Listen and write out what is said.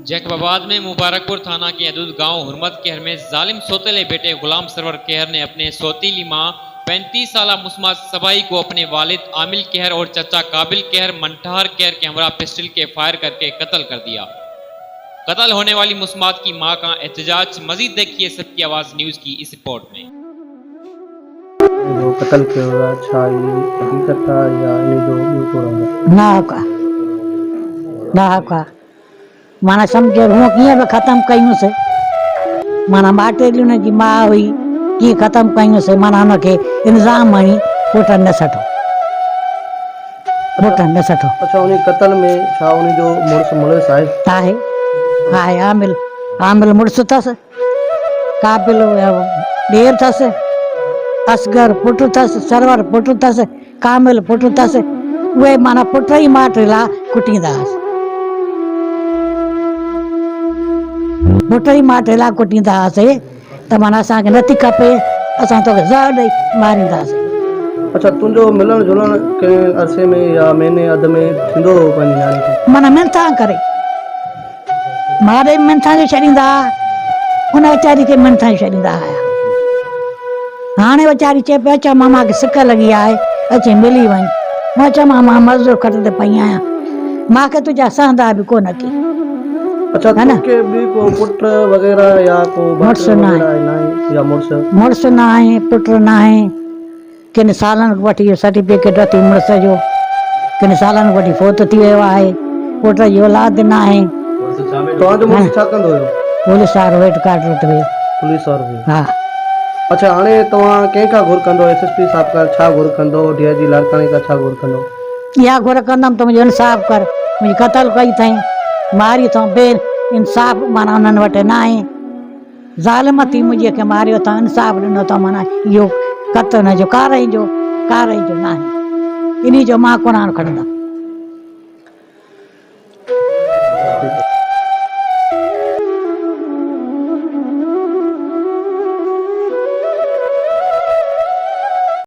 जैकबाबाद में मुबारकपुर थाना के हदूद गांव हुरमत कहर में जालिम सौतेले बेटे गुलाम सरवर कहर ने अपने सौतीली मां 35 साला मुस्मा सबाई को अपने वालिद आमिल कहर और चचा काबिल कहर मंठहार कहर के हमरा पिस्टल के फायर करके कत्ल कर दिया। कत्ल होने वाली मुस्मात की मां का एहतजाज। मजीद देखिए सबकी आवाज न्यूज की इस रिपोर्ट में। जो कत्ल किया अच्छा हकीकत था या जो ना का माना समझे हूँ कीअं ख़त्म कयूं से माना माटेलियूं ने जी मां हुई कीअं ख़त्म कयूं से माना हुनखे इल्ज़ाम हणी पुटनि न सठो पुटनि न सठो। अच्छा उन कत्ल में छा उन जो मुड़स आहे आहे आमिल मुड़स अथसि, काबिल ॾेर अथसि, असगर पुटु अथसि, सरवर पुटु अथसि, कामिल पुटु अथसि। उहे माना पुट ई माटेला कुटींदा हुआसीं, पुट ई माटेला कुटींदा हुआसीं त माना असांखे नथी खपे, असां तोखे ज़हर ॾेई मारींदासीं। अच्छा तुंहिंजो मिलण जुलण कंहिं अरसे में या महीने अध में थींदो हो पंहिंजी न्याणी खे? माना मिनथा करे मारे मिनथा जो छॾींदा, उन वीचारी खे मिनथा छॾींदा हुआ। हाणे वीचारी चए पई अचा मामा खे सिक लॻी आहे अचे मिली वञ। मां चयो मां मज़दूर खट ते पई आहियां, मूंखे तुंहिंजा सहंदा बि कोन की। अच्छा तोखे बि को पुट वग़ैरह या को मुड़ुस न आहे या मुड़ुस न आहे, पुट न आहे। किन सालनि वठी इहो सर्टिफिकेट अथई मुड़ुस जो, किन सालनि वठी फोत थी वियो आहे, पुट जी औलाद न आहे। तव्हांजो मुड़ुस छा कंदो हुयो? पुलिस वारो हेड क्वार्टर ते हुयो। पुलिस वारो हुयो? हा। अच्छा हाणे तव्हां कंहिंखां घुर कंदो? एसएसपी साहब खां छा घुर कंदो? डीआईजी लाड़काणी खां छा घुर कंदो? इहा घुर कंदमि त मुंहिंजो इंसाफ़ कर, मुंहिंजी क़तल कई अथई, मारी अथऊं, बे इंसाफ़ माना उन्हनि वटि न आहे। ज़ालिम थी मुंहिंजे खे मारियो अथऊं, इंसाफ़ ॾिनो अथऊं, माना इहो क़तल जो कारई जो न आहे। इन जो मां क़ुरान खणंदमि।